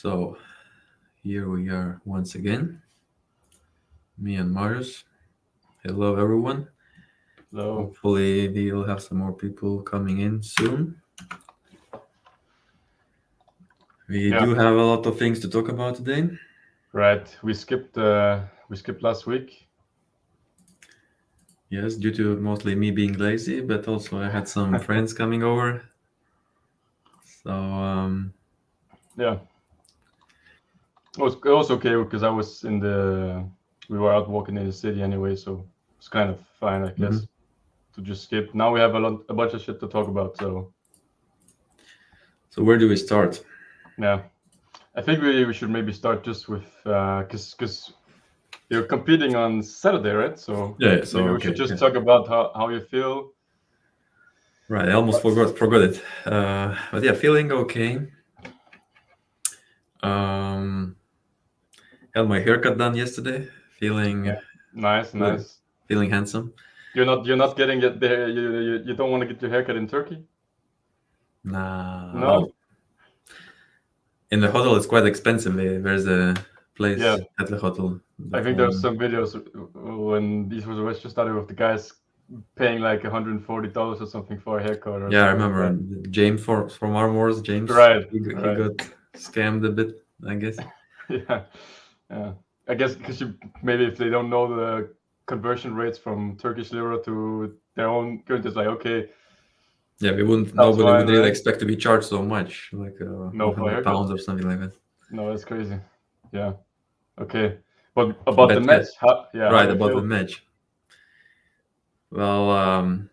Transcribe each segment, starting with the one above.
So here we are once again, me and Marius. Hello, everyone. Hello. Hopefully, we'll have some more people coming in soon. We Yeah, do have a lot of things to talk about today. right. We skipped last week. Yes, due to mostly me being lazy, but also I had some friends coming over. So, Yeah, it was okay because we were out walking in the city anyway, so it's kind of fine, I guess, mhm. to just skip. Now we have a bunch of shit to talk about, so So where do we start? yeah. I think we should maybe start just with because you're competing on Saturday, right? So Yeah, so maybe we should okay. just Yeah. talk about how you feel. Right, I almost forgot it. But yeah, feeling okay. Um, had my haircut done yesterday. Feeling Yeah, nice, good, nice. feeling handsome. You're not getting it there. You don't want to get your haircut in Turkey? Nah, No. well, in the hotel it's quite expensive. There's a Yeah, place at the hotel. I That think there's one. some videos when these was just started with the guys paying like $140 or something for a haircut or Yeah, I something like remember that. James from Armwrestling. James, Right, he right. got scammed a bit, I guess. Yeah, yeah. I guess because maybe if they don't know the conversion rates from Turkish lira to their own currency, it's like okay, Yeah, sounds nobody would fine, really right? expect to be charged so much, like No for a 100 haircut. pounds or something like that. No, that's crazy. Yeah. Okay. But about the But yeah, match, how right do you about the feel? match. Well,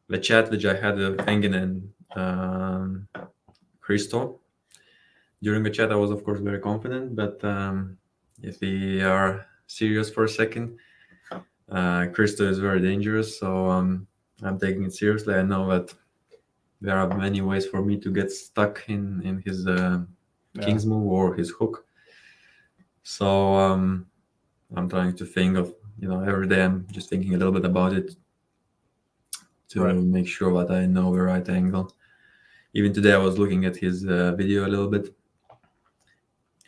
the chat which I had with Engin and Christo. During the chat, I was of course very confident, but if we are serious for a second, Christo is very dangerous, so I'm taking it seriously. I know that there are many ways for me to get stuck in his Yeah. king's move or his hook. So I'm trying to think of every day. I'm just thinking a little bit about it to Right. make sure that I know the right angle. Even today, I was looking at his video a little bit,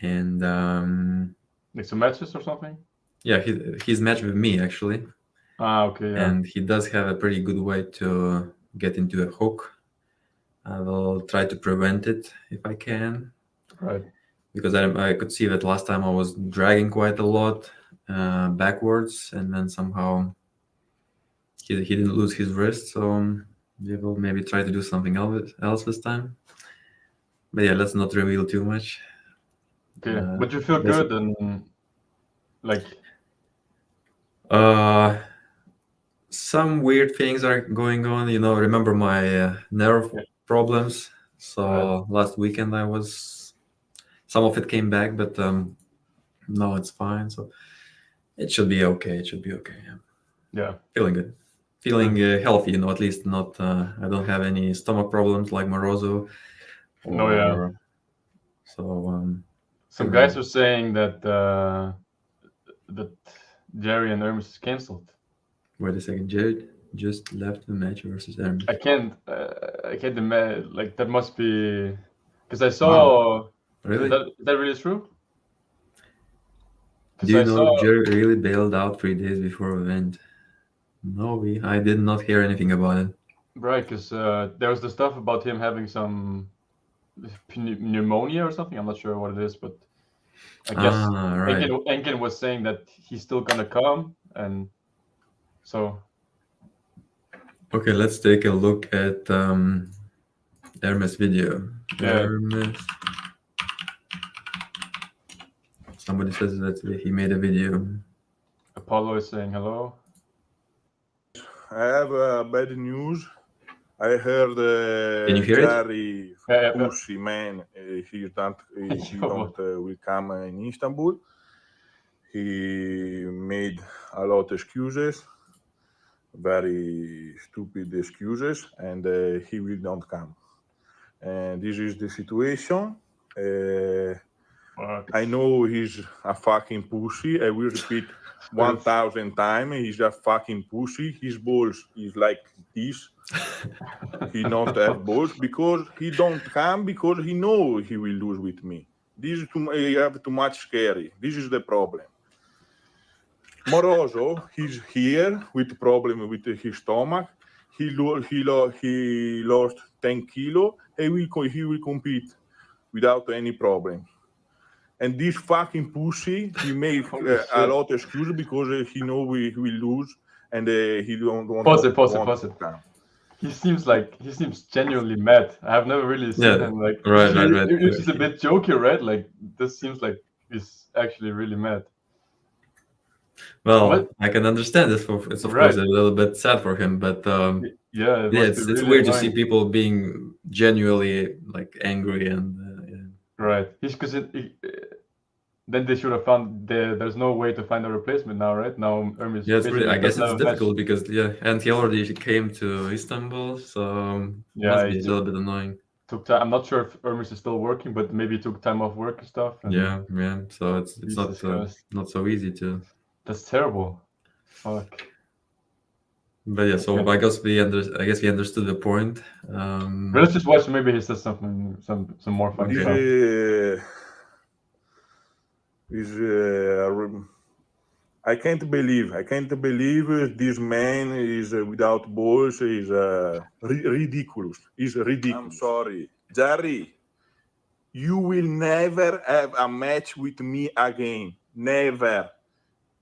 and Like some matches or something? yeah, his match with me actually. Ah, okay, yeah. And he does have a pretty good way to get into a hook. I will try to prevent it if I can, Right. because I could see that last time I was dragging quite a lot backwards, and then somehow he didn't lose his wrist. So we will maybe try to do something else this time. But yeah, let's not reveal too much. Okay. But you feel Basic. good and like Uh, some weird things are going on. Remember my nerve yeah, problems. right. So last weekend I was some of it came back, but no, it's fine. So it should be okay. It should be okay. Yeah. Yeah. Feeling good, Good. feeling healthy. At least not. I don't have any stomach problems like Morozo, No, yeah. or so. Some Feeling guys good. are saying that Jerry and Hermes is cancelled. Wait a second. Jared just left the match versus Hermes. I can't imagine. Like that must be because I Wow, saw. Is really? that really true? Do Because you I know saw Jerry really bailed out 3 days before the event? No, I did not hear anything about it. right because there was the stuff about him having some pneumonia or something. I'm not sure what it is, but I guess Ah, right. Enkin was saying that he's still gonna come, and so Okay, let's take a look at Hermes video. yeah. Hermes. Somebody says that he made a video. Apollo is saying hello. I have bad news. I heard Can you hear it? Jerry Yeah, Pushy man. He yeah. don't will come in Istanbul. He made a lot of excuses, very stupid excuses, and he will not come. And this is the situation. Fuck. I know he's a fucking pussy. I will repeat 1,000 times. He's a fucking pussy. His balls is like this. He don't have balls because he don't come because he know he will lose with me. This is he have too much scary. This is the problem. Moroso, he's here with problem with his stomach. He lost 10 kilo. He will compete without any problem. And this fucking pussy, he make Holy a shit. lot of excuses because he know we will lose and he don't want Pause it. to come. He seems genuinely mad. I have never really seen Yeah, him like. right. He's a bit jokey, right? Like this seems like he's actually really mad. Well, What? I can understand this. It's of course a little bit sad for him, but Yeah, it yeah, must be it's really weird to annoying. see people being genuinely like angry and Right. Then they should have found there's no way to find a replacement now, right? Now Hermes yeah, it's really. I basically guess doesn't it's have a match. difficult because and he already came to Istanbul, so must be a little bit annoying. Took time. I'm not sure if Hermes is still working, but maybe he took time off work and stuff. And Yeah. So it's Jesus not Christ. not so easy to. That's terrible. Fuck. But yeah, so I guess we understood the point. But let's just watch. Maybe he says something, some more fun stuff. I can't believe this man is without balls. Is ridiculous. He's ridiculous. I'm sorry, Jerry. You will never have a match with me again. Never.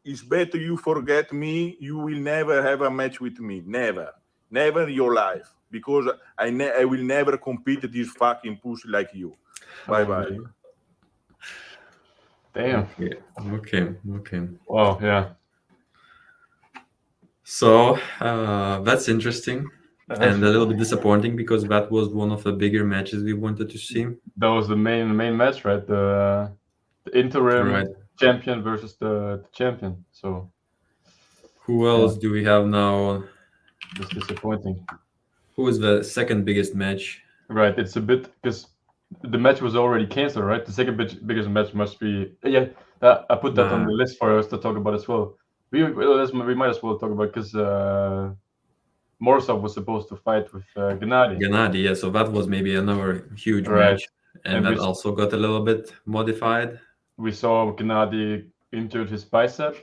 It's better you forget me. You will never have a match with me. Never in your life. Because I will never compete this fucking pussy like you. Bye. Damn. Okay. Wow. Yeah. So that's interesting and a little bit disappointing because that was one of the bigger matches we wanted to see. That was the main match, right? The interim champion versus the champion. So who else do we have now? It's disappointing. Who is the second biggest match? Right, it's a bit because the match was already canceled, right? The second biggest match must be I put that on the list for us to talk about as well. We might as well talk about because Morozov was supposed to fight with Gennady. Gennady, yeah. So that was maybe another huge match, and that also got a little bit modified. We saw Gennady injured his bicep.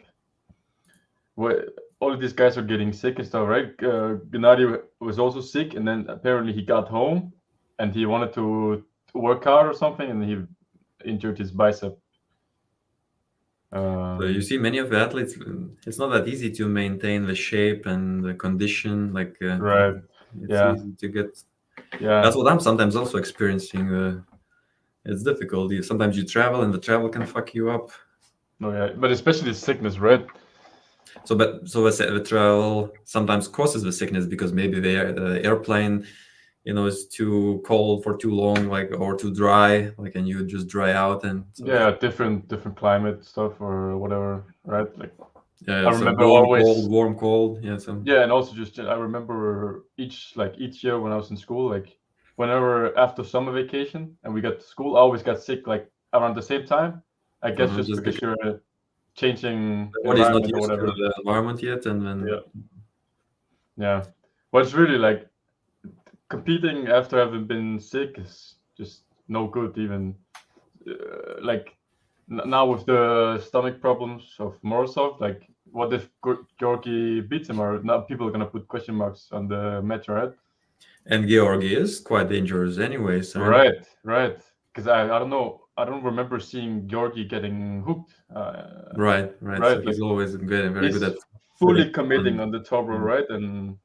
All of these guys are getting sick and stuff, right? Gennady was also sick, and then apparently he got home, and he wanted to work out or something, and he injured his bicep. So you see, many of the athletes, it's not that easy to maintain the shape and the condition. Like, it's easy to get. Yeah, that's what I'm sometimes also experiencing. It's difficult. Sometimes you travel, and the travel can fuck you up. No, yeah, but especially sickness, right? So the travel sometimes causes the sickness because maybe the airplane, is too cold for too long, or too dry, and you just dry out and. So different climate stuff or whatever, right? Like. Yeah, I remember warm, cold. Yeah, yeah, and also just I remember each year when I was in school, whenever after summer vacation and we got to school, I always got sick around the same time. I guess just because you're changing the body's not used to the environment yet, and then yeah. But it's really competing after having been sick is just no good. Even now with the stomach problems of Morozov, what if Georgi beats him? Or now people are gonna put question marks on the match, right? And Georgi is quite dangerous, anyways. Right. Because I don't know. I don't remember seeing Georgi getting hooked. Right. So he's always very good at fully committing on the top row, right? And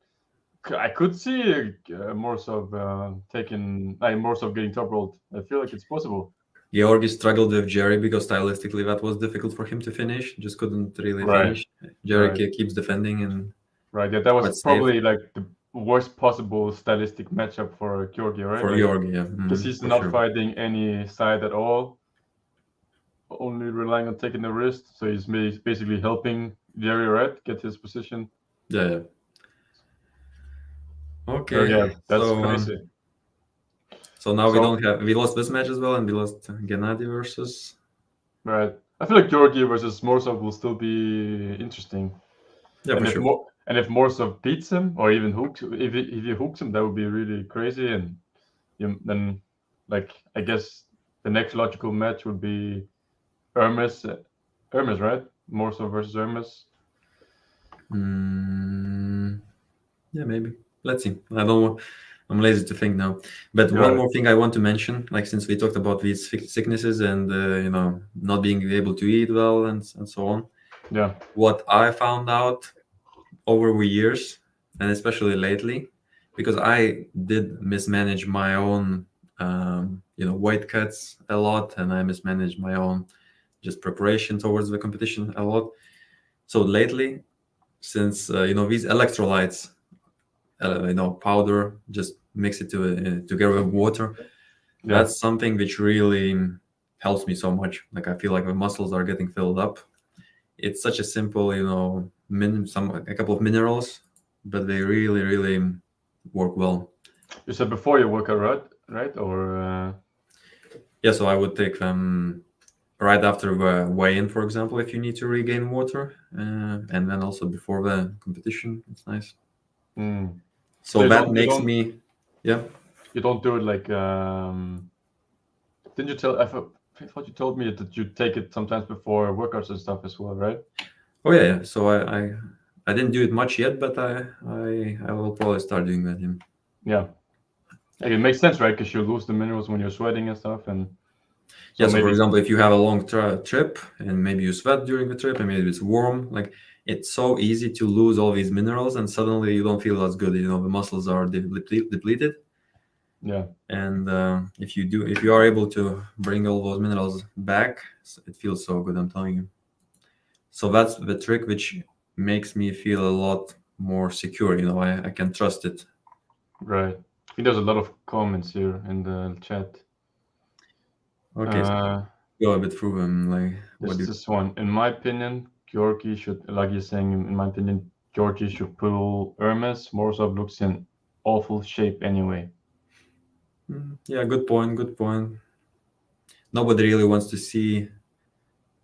I could see Morozov getting top rolled. I feel like it's possible. Georgi struggled with Jerry because stylistically that was difficult for him to finish. Just couldn't really finish. Jerry keeps defending and. Right. Yeah, that was probably the worst possible stylistic matchup for Georgi, right? For Georgi, yeah. Because he's not fighting any side at all, only relying on taking the wrist. So he's basically helping Jerry, right, get his position. Yeah. Okay. So, yeah, that's crazy. So now we lost this match as well, and we lost Gennady versus. Right. I feel like Georgi versus Morozov will still be interesting. Yeah, for sure. And if Morsov beats him, or even hooks, if he hooks him, that would be really crazy. And then, like, I guess the next logical match would be Hermes, right? Morsov versus Hermes. Yeah, maybe. Let's see. I don't want. I'm lazy to think now. But one more thing I want to mention, like since we talked about these sicknesses and not being able to eat well and so on. Yeah. What I found out over the years, and especially lately, because I did mismanage my own, weight cuts a lot, and I mismanaged my own just preparation towards the competition a lot. So lately, since these electrolytes, powder, just mix it together with water. Yeah. That's something which really helps me so much. Like I feel like the muscles are getting filled up. It's such a simple, a couple of minerals, but they really, really work well. You said before your workout, right? Or yeah, so I would take them right after the weigh-in, for example, if you need to regain water, and then also before the competition. It's nice. So that makes me, yeah. You don't do it like, didn't you tell? I thought you told me that you take it sometimes before workouts and stuff as well, right? Oh yeah. So I didn't do it much yet, but I will probably start doing that. Yeah. It makes sense, right? Because you lose the minerals when you're sweating and stuff, and so for example, if you have a long trip and maybe you sweat during the trip and maybe it's warm, like it's so easy to lose all these minerals and suddenly you don't feel as good. The muscles are depleted. Yeah. And if you are able to bring all those minerals back, it feels so good. I'm telling you. So that's the trick, which makes me feel a lot more secure. I can trust it. Right. I think there's a lot of comments here in the chat. Okay, so go a bit through them. Like this one. In my opinion, Georgi should, like you're saying, in my opinion, Georgi should pull Hermes. Morsov looks in awful shape anyway. Yeah, good point. Good point. Nobody really wants to see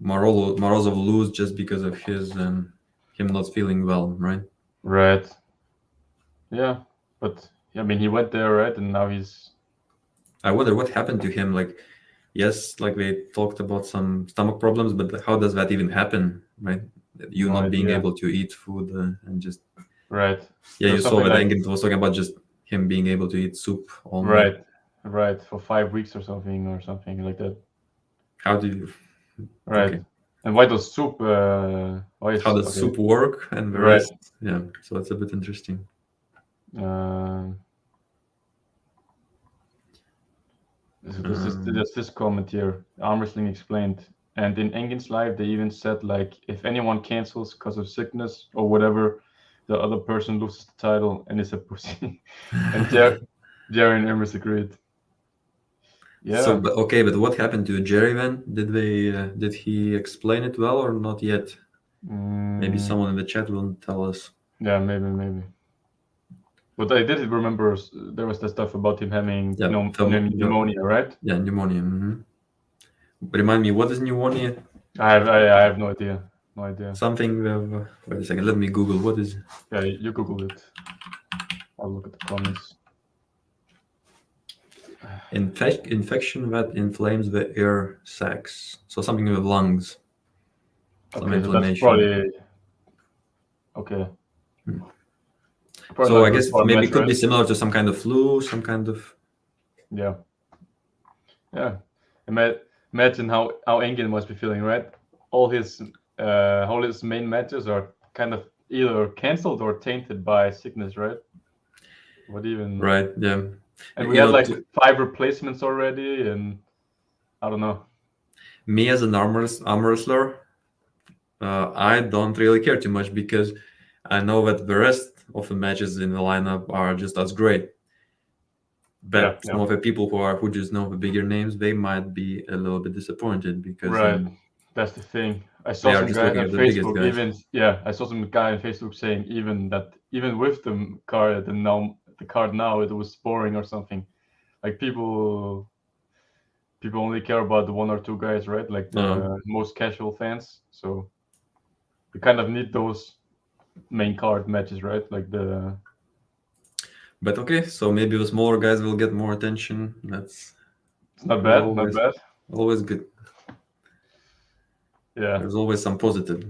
Morozov lose just because of him not feeling well, right? Right. Yeah, but I mean, he went there, right, and now he's. I wonder what happened to him. Like, yes, like they talked about some stomach problems, but how does that even happen, right? You not being able to eat food and just. Right. Yeah, you saw that Engin was talking about just him being able to eat soup only. Right. Right. For 5 weeks or something like that. How do you? Right. Okay. And why does soup? How does soup work and the rest? Yeah. So that's a bit interesting. There's this comment here. Armwrestling explained, and in Engin's live, they even said like, if anyone cancels because of sickness or whatever, the other person loses the title and is a pussy. And Jerry and Hermes agreed. Yeah. So, but what happened to Jerry then? Did he explain it well or not yet? Maybe someone in the chat will tell us. Yeah, maybe. But I did remember there was the stuff about him having pneumonia, right? Yeah, pneumonia. Remind me, what is pneumonia? I have no idea. No idea. Something. Wait a second. Let me Google. What is? Yeah, you Google it. I'll look at the comments. Infection that inflames the air sacs. So something with lungs. Some inflammation. That's probably okay. So I guess maybe it could be similar to some kind of flu, some kind of. Yeah. Imagine how Engin must be feeling, right? All his main matches are kind of either cancelled or tainted by sickness, right? What even? Right. Yeah. And we had like 5 replacements already, and I don't know. Me as an arm wrestler, I don't really care too much because I know that the rest of the matches in the lineup are just as great. But some of the people who just know the bigger names, they might be a little bit disappointed because that's the thing. I saw some guy on Facebook I saw some guy on Facebook saying even with the card now it was boring or something. Like people only care about the 1 or 2 guys, right? Like the most casual fans. So we kind of need those main card matches, right? Like the. But okay, so maybe the smaller guys will get more attention. That's It's not bad. always, Not bad. always good. Yeah. There's always some positive.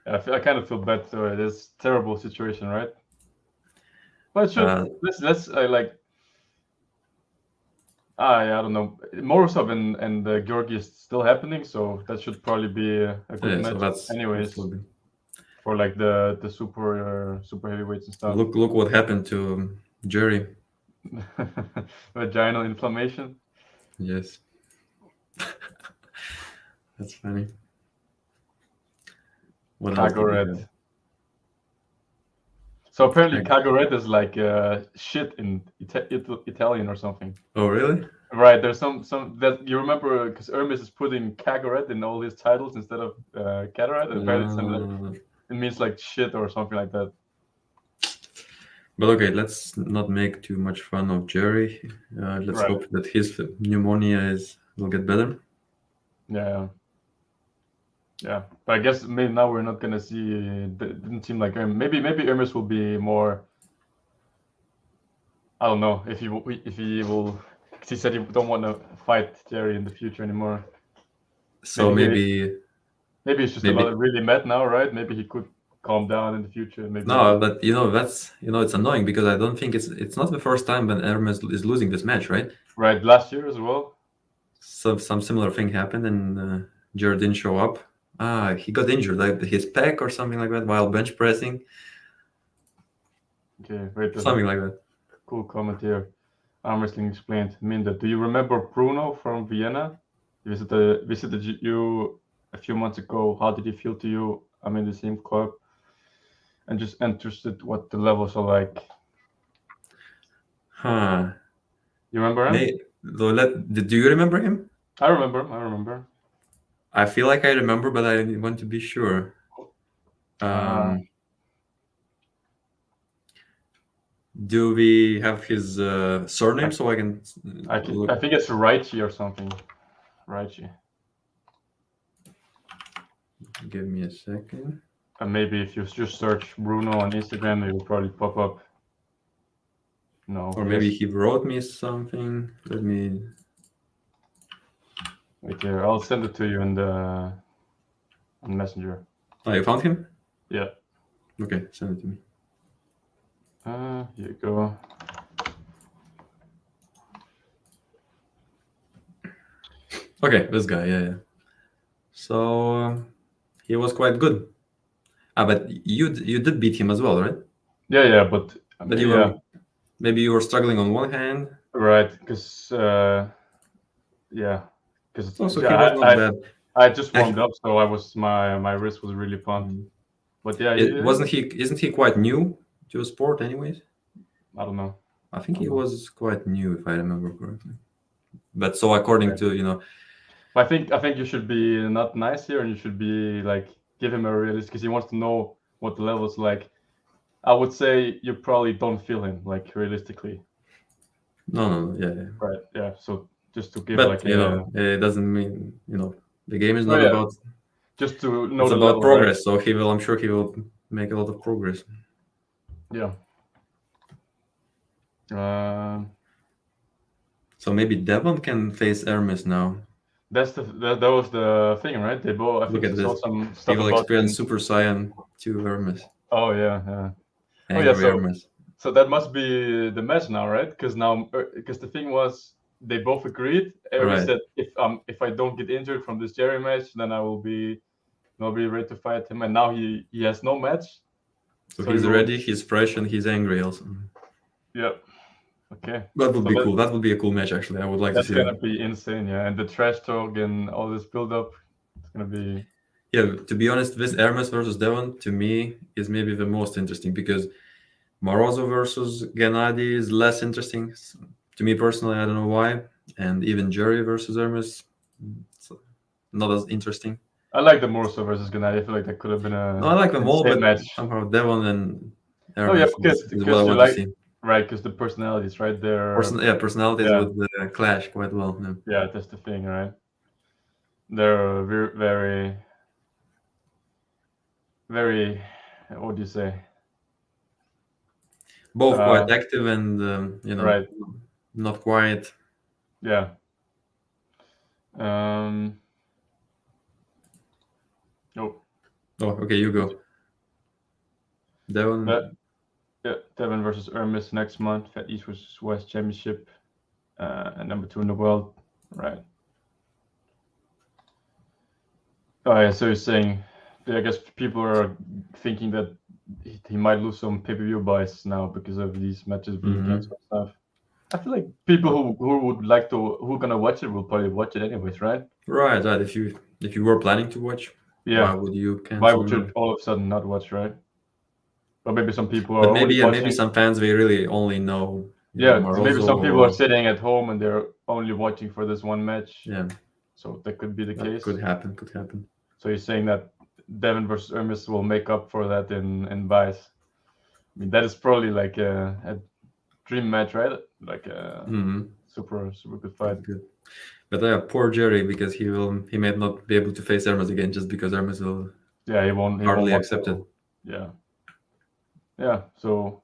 I kind of feel bad though. It is a terrible situation, right? But sure, let's like. I don't know. Morozov and Georgi is still happening, so that should probably be a good match. So that's anyways, that's for like the super heavyweights and stuff. Look what happened to Jerry. Vaginal inflammation. Yes. That's funny. What else did we Kagoret. have? So apparently Kagoret is like shit in Italian or something. Oh really? Right. There's some that you remember because Hermes is putting Kagoret in all his titles instead of Cataret. And apparently it means like shit or something like that. But okay, let's not make too much fun of Jerry. Let's hope that his pneumonia will get better. Yeah. Yeah, but I guess maybe now we're not gonna see. It didn't seem like maybe Hermes will be more. I don't know if he will. Cause he said he don't want to fight Jerry in the future anymore. So maybe it's just a lot really mad now, right? Maybe he could calm down in the future. Maybe no, but that's it's annoying because I don't think it's not the first time when Hermes is losing this match, right? Right, last year as well. So some similar thing happened and Jerry didn't show up. He got injured, like his pec or something like that, while bench pressing. Okay, wait. Something like that. Cool comment here. Armwrestling explained. Minda, do you remember Bruno from Vienna? He visited you a few months ago. How did he feel to you? I'm in the same club. And just interested what the levels are like. Huh. You remember him? Do you remember him? I remember him. I remember. I feel like I remember, but I want to be sure. Do we have his surname so I can? I think it's Raichi or something. Raichi. Give me a second. And maybe if you just search Bruno on Instagram, it will probably pop up. No. Or maybe he wrote me something. Let me. Wait here. I'll send it to you in the on Messenger. Oh, you found him? Yeah. Okay, send it to me. Here you go. Okay, this guy, yeah. So he was quite good. But you did beat him as well, right? Yeah, but you were maybe you were struggling on one hand. Right, because also he was not bad. I just warmed up, so my wrist was really pumped. But yeah, isn't he quite new to the sport, anyways? I don't know. I think he was quite new, if I remember correctly. But so according to I think you should be not nice here, and you should be like give him a realist because he wants to know what the level is like. I would say you probably don't feel him like realistically. No, yeah. Right, yeah. So just to give it doesn't mean the game is not about just to know it's the about level, progress. Right? So I'm sure he will make a lot of progress. Yeah. So maybe Devon can face Hermes now. That was the thing, right? They both. I think I saw some stuff. He will experience Super Saiyan to Hermes. Oh yeah. Hermes. So that must be the match now, right? Because the thing was they both agreed. Hermes said if I don't get injured from this Jerry match, then I will be ready to fight him. And now he has no match. So he's ready. He's fresh and he's angry also. Yeah. Okay. That would be cool. That would be a cool match, actually. I would like to see. That's gonna be insane, yeah. And the trash talk and all this build up, it's gonna be. Yeah, to be honest, this Hermes versus Devon to me is maybe the most interesting because Morozov versus Gennady is less interesting to me personally. I don't know why, and even Jerry versus Hermes, not as interesting. I like the Morozov versus Gennady. I feel like that could have been a. No, I like them all, but match. somehow Devon and Hermes because is what I want to see. Right, because the personalities, right? Personalities would clash quite well. Yeah, that's the thing, right? They're very, very what do you say? Both quite active and right. not quiet. Yeah. Oh, okay, you go. Devon. Devon versus Hermes next month at East versus West Championship, and number 2 in the world. Right. Oh yeah, so you're saying, I guess people are thinking that he might lose some pay-per-view buys now because of these matches being canceled and stuff. I feel like people who would like to, who are gonna watch it will probably watch it anyways, right? Right. If you were planning to watch, why would you cancel? Why would you all of a sudden not watch, right? Or maybe some people but are maybe watching. Maybe some fans they really only know. Maybe some people are sitting at home and they're only watching for this one match. Yeah. So that could be the case. Could happen. So you're saying that Devon versus Hermes will make up for that in buys? I mean, that is probably like a dream match, right? Like a super good fight. Good. But poor Jerry, because he may not be able to face Hermes again just because Hermes will. Yeah, he won't accept it. Yeah. So,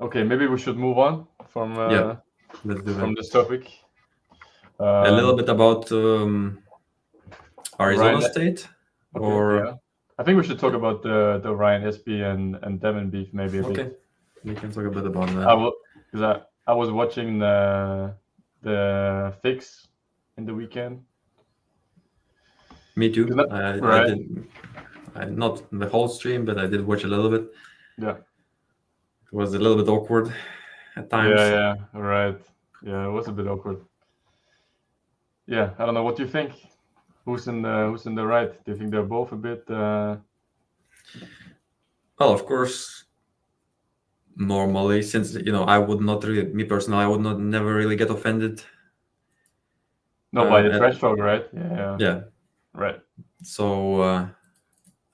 okay, maybe we should move on from let's do from that. this topic. A little bit about Arizona State, I think we should talk about the Ryan SB and Devon beef maybe a bit. We can talk a bit about that. Because I was watching the fix in the weekend. Me too. I did not the whole stream, but I did watch a little bit. Yeah. It was a little bit awkward at times. Yeah, right. Yeah, it was a bit awkward. Yeah, I don't know. What do you think? Who's in the right? Do you think they're both a bit? Well, of course. Normally, since I would not really, me personally, I would not never really get offended. No, by the trash talk, right? Yeah. Right. So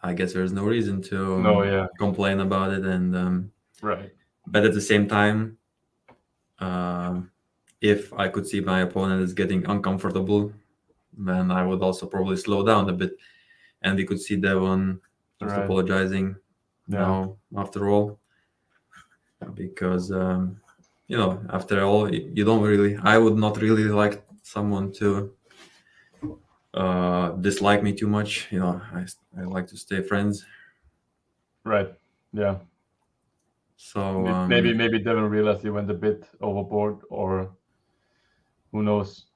I guess there's no reason to complain about it, and right. But at the same time, if I could see my opponent is getting uncomfortable, then I would also probably slow down a bit, and we could see Devon just apologizing now after all. Because after all, you don't really. I would not really like someone to dislike me too much. I like to stay friends. Right. Yeah. So maybe Devon realized he went a bit overboard, or who knows?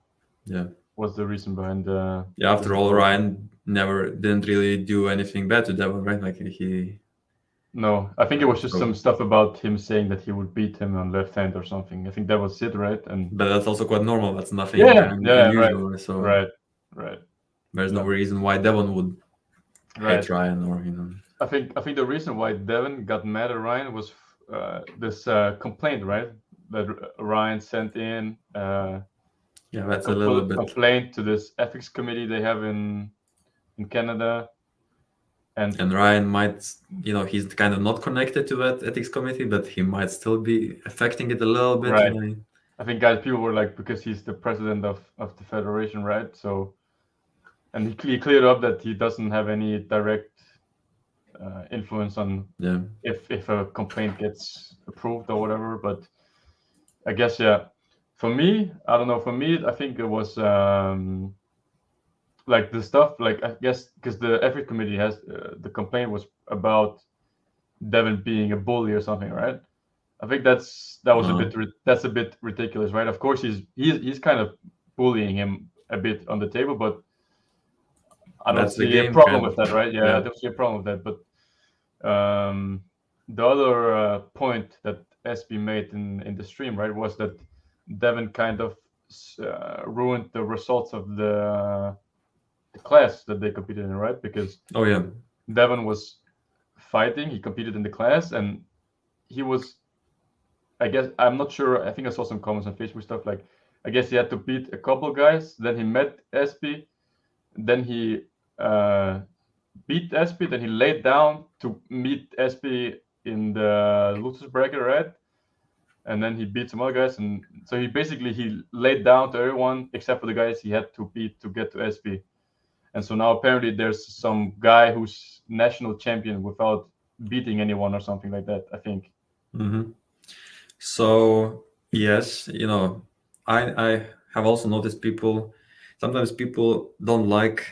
Yeah. What's the reason behind? After all, Ryan didn't really do anything bad to Devon, right? Like he. No, I think it was just some stuff about him saying that he would beat him on left hand or something. I think that was it, right? But that's also quite normal. That's nothing unusual. Right. So right. There's no reason why Devon would hate Ryan, or I think the reason why Devon got mad at Ryan was this complaint, right? That Ryan sent in. That's a little bit complaint to this ethics committee they have in Canada. And Ryan might, he's kind of not connected to that ethics committee, but he might still be affecting it a little bit. Right. I think people were like, because he's the president of the federation, right? So, and he cleared up that he doesn't have any direct influence on if a complaint gets approved or whatever. But I guess, for me, I don't know. For me, I think it was like the stuff, like I guess because the ethics committee has the complaint was about Devon being a bully or something, right? I think that was a bit ridiculous, right? Of course, he's kind of bullying him a bit on the table, but I don't see a problem with that, right? I don't see a problem with that. But the other point that SB made in the stream, right, was that Devon kind of ruined the results of the class that they competed in, right? Because Devon was fighting, he competed in the class, and he was, I guess, I'm not sure, I think I saw some comments on Facebook stuff like, I guess he had to beat a couple guys, then he met SB, then he beat SB, then he laid down to meet SB in the losers bracket, right? And then he beat some other guys, and so he laid down to everyone except for the guys he had to beat to get to SB. And so now apparently there's some guy who's national champion without beating anyone or something like that, I think. Mm-hmm. So yes, I have also noticed sometimes people don't like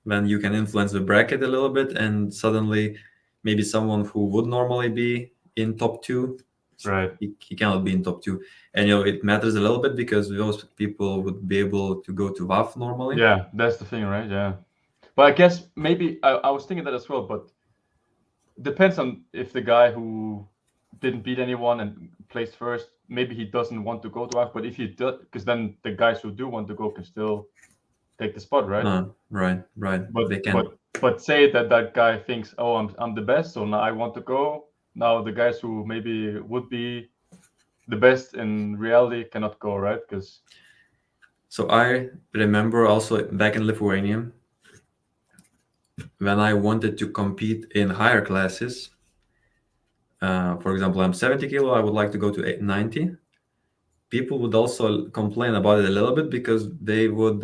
when you can influence the bracket a little bit, and suddenly maybe someone who would normally be in top two, Right. he cannot be in top two, and it matters a little bit because those people would be able to go to WAF normally. Yeah, that's the thing, right? Yeah, but I guess maybe I was thinking that as well, but depends on if the guy who didn't beat anyone and placed first, maybe he doesn't want to go to WAF, but if he does, because then the guys who do want to go can still take the spot, right? Right. They can. But say that guy thinks, oh, I'm the best, so now I want to go. Now the guys who maybe would be the best in reality cannot go, right? Because So I remember also back in Lithuania, when I wanted to compete in higher classes. For example, I'm 70 kilo. I would like to go to 90. People would also complain about it a little bit because they would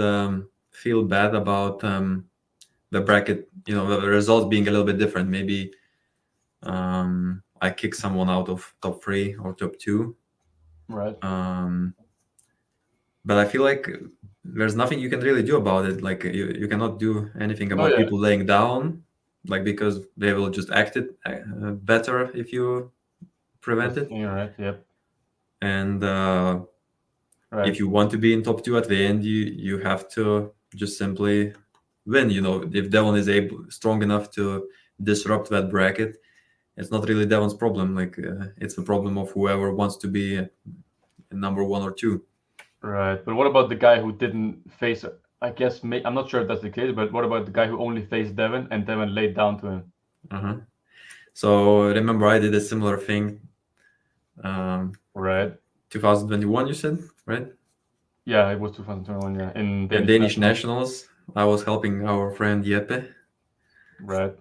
feel bad about the bracket, the results being a little bit different. Maybe I kick someone out of top 3 or top 2. right. But I feel like there's nothing you can really do about it. Like you cannot do anything about people laying down, like because they will just act it better if you prevent it. Right. Yep. And Right. if you want to be in top 2 at the end, you have to just simply win. If Devon is strong enough to disrupt that bracket, it's not really Devon's problem. Like it's the problem of whoever wants to be number 1 or 2. Right. But what about the guy who didn't face? I guess I'm not sure if that's the case, but what about the guy who only faced Devon and Devon laid down to him? Uh-huh. So remember, I did a similar thing. Right. 2021, you said, right? Yeah, it was 2021. Yeah, in Danish Nationals. I was helping our friend Jeppe. Right.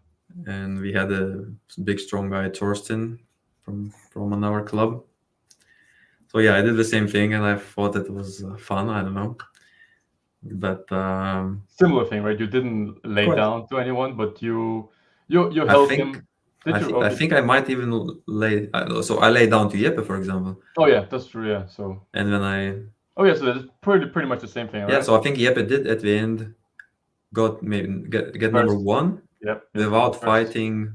And we had a big, strong guy, Torsten, from another club. So yeah, I did the same thing, and I thought it was fun. I don't know, but similar thing, right? You didn't lay down to anyone, but you helped him. I think I might even lay. So I lay down to Jeppe, for example. Oh yeah, that's true. Yeah. So. And then I. Oh yeah, so that's pretty much the same thing, right? Yeah. So I think Jeppe did at the end get number 1. Yep. Without fighting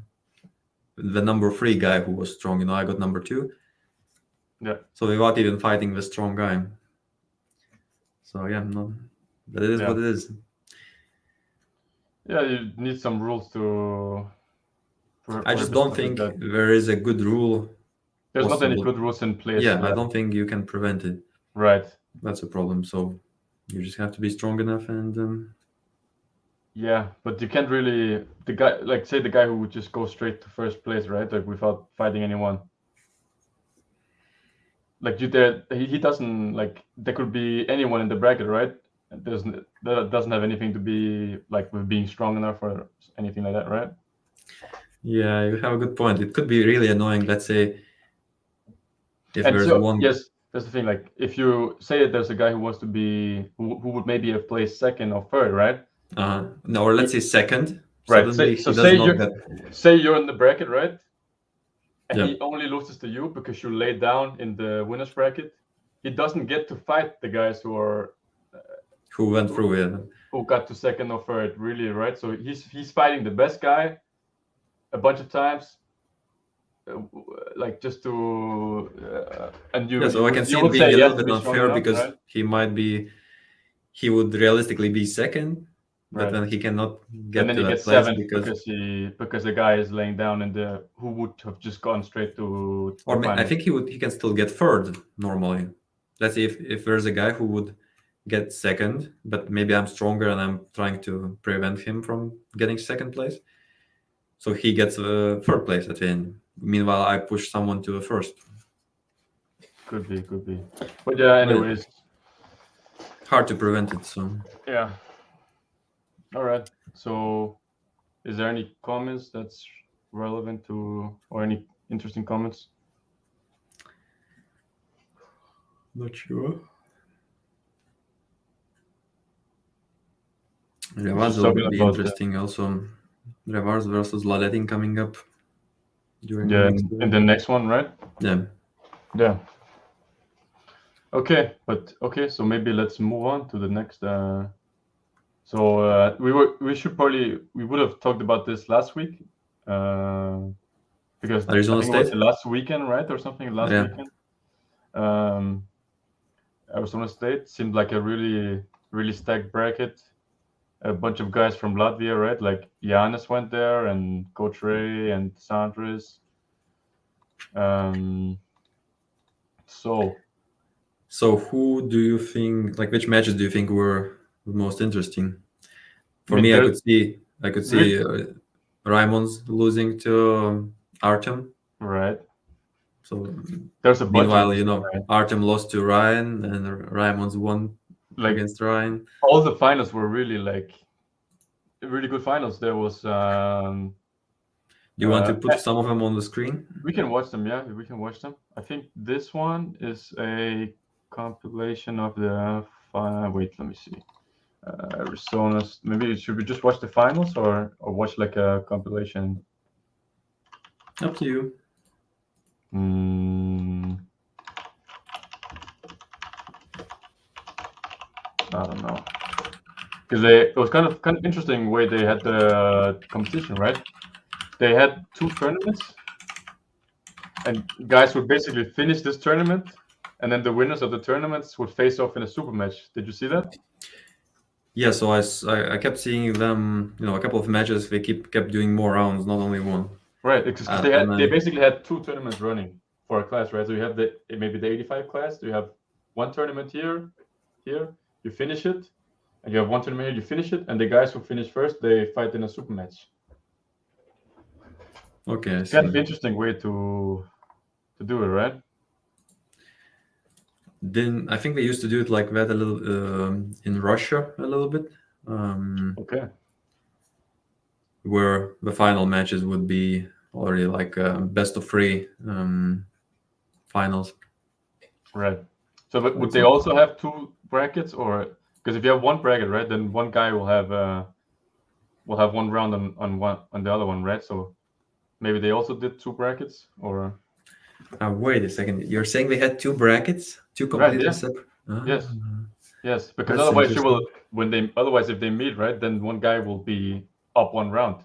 the number 3 guy who was strong. I got number 2. Yeah. So without even fighting the strong guy. So yeah, no, that is what it is. Yeah, you need some rules to. I just don't think there is a good rule. There's not any good rules in place. Yeah, I don't think you can prevent it. Right. That's a problem. So you just have to be strong enough and. Yeah, but you can't really the guy who would just go straight to first place, right? Like without fighting anyone. Like he doesn't like there could be anyone in the bracket, right? That doesn't have anything to be like with being strong enough or anything like that, right? Yeah, you have a good point. It could be really annoying. Let's say if there's one. Yes, that's the thing. Like if you say that there's a guy who wants to be who would maybe have placed second or third, right? No, or let's say second. Right. Say you're in the bracket, right? And he only loses to you because you laid down in the winners bracket. He doesn't get to fight the guys who are who went through it, who got to second or third, really, right? So he's fighting the best guy a bunch of times, like just to and you. Yeah, so I can see it being a little bit unfair because right? he would realistically be second. But then he cannot get and then to he that gets place seventh because the guy is laying down in who would have just gone straight to or I think he can still get third normally. Let's say if there's a guy who would get second, but maybe I'm stronger and I'm trying to prevent him from getting second place, so he gets third place at the end. Meanwhile, I push someone to a first. Could be, but yeah. Anyways, hard to prevent it. So yeah. All right. So, is there any comments that's relevant to, or any interesting comments? Not sure. Revars will be interesting also. Revars versus Laletin coming up. during in the next one, right? Yeah. Okay, so maybe let's move on to the next. We would have talked about this last week, because Arizona I think it was State? the last weekend, right, or something last Yeah. weekend. Arizona State seemed like a really, really stacked bracket. A bunch of guys from Latvia, right? Like Giannis went there, and Coach Ray and Sandris. So who do you think, like, which matches do you think were the most interesting? For me, I could see Raimond's losing to Artem. Right. So there's a bunch meanwhile, of right? Artem lost to Ryan, and Raimond's won against Ryan. All the finals were really really good finals. There was. Do you want to put some of them on the screen? We can watch them. Yeah, we can watch them. I think this one is a compilation of the. Wait, let me see. Arizona's. Maybe should we just watch the finals or watch like a compilation? Up to you. I don't know, because it was kind of interesting way they had the competition, right? They had 2 tournaments, and guys would basically finish this tournament, and then the winners of the tournaments would face off in a super match. Did you see that? Yeah, so I kept seeing them, a couple of matches. They kept doing more rounds, not only one. Right, because they basically had 2 tournaments running for a class, right? So you have maybe the 85 class. You have one tournament here, you finish it, and you have one tournament here, you finish it, and the guys who finish first, they fight in a super match. Okay, it's kind of interesting way to do it, right? Then I think they used to do it like that a little in Russia a little bit. Okay. Where the final matches would be already like best of 3 finals. Right. So, but would they also have 2 brackets, or because if you have one bracket, right, then one guy will have one round on the other one, right? So maybe they also did 2 brackets, or. Wait a second. You're saying they had 2 brackets, 2 completely separate? Yes, because otherwise otherwise if they meet, right, then one guy will be up 1 round.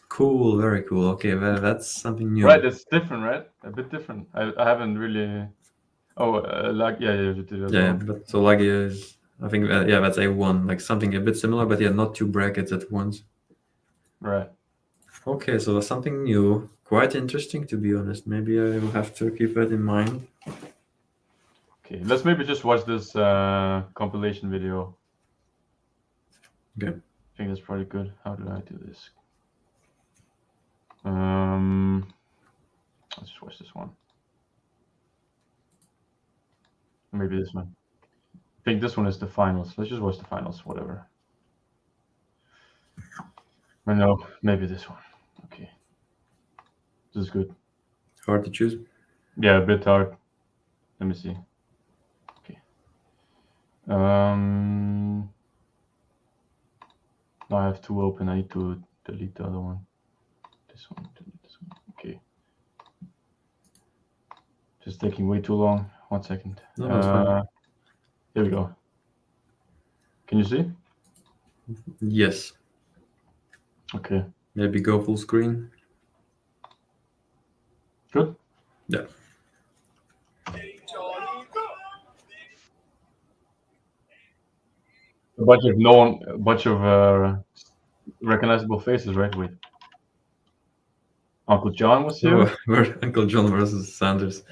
Cool, very cool. Okay, well, that's something new. Right, it's different, right? A bit different. I haven't really. Oh, you did as well. But so Lagia is, I think, that's A1, like something a bit similar, but not 2 brackets at once. Right. Okay, so that's something new. Quite interesting, to be honest. Maybe I will have to keep that in mind. Okay, let's maybe just watch this compilation video. Okay. I think that's pretty good. How do I do this? Let's just watch this one. Maybe this one. I think this one is the finals. Let's just watch the finals, whatever. Or no, maybe this one. Okay. This is good. Hard to choose? Yeah, a bit hard. Let me see. Okay. Now I have 2 open. I need to delete the other one. This one, delete this one. Okay. Just taking way too long. 1 second. No, that's fine. Here we go. Can you see? Yes. Okay. Maybe go full screen. Good? Yeah. A bunch of recognizable faces, right? Wait. Uncle John was here? Uncle John versus Sanders.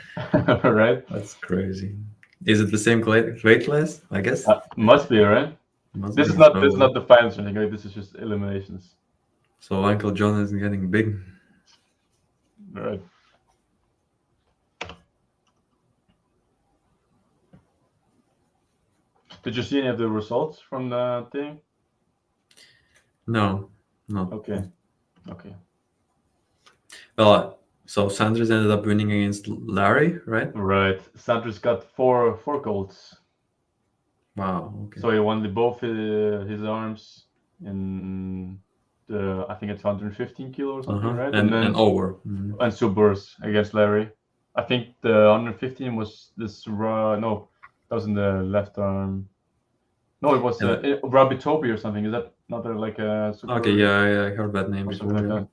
Right? That's crazy. Is it the same weight class? I guess. Must be, right? This is not the finals or anything. Right? This is just eliminations. So Uncle John is getting big. Right. Did you see any of the results from the thing? No. Okay. Well, so Sanders ended up winning against Larry, right? Right. Sanders got four golds. Wow. Okay. So he won both his arms in I think it's 115 kilo or something, right? And then over. and supers against Larry. I think the 115 was this no, that was in the left arm. No, it was Robbie Toby or something. Is that not like a super? Okay, yeah, I heard that name or before. something like that.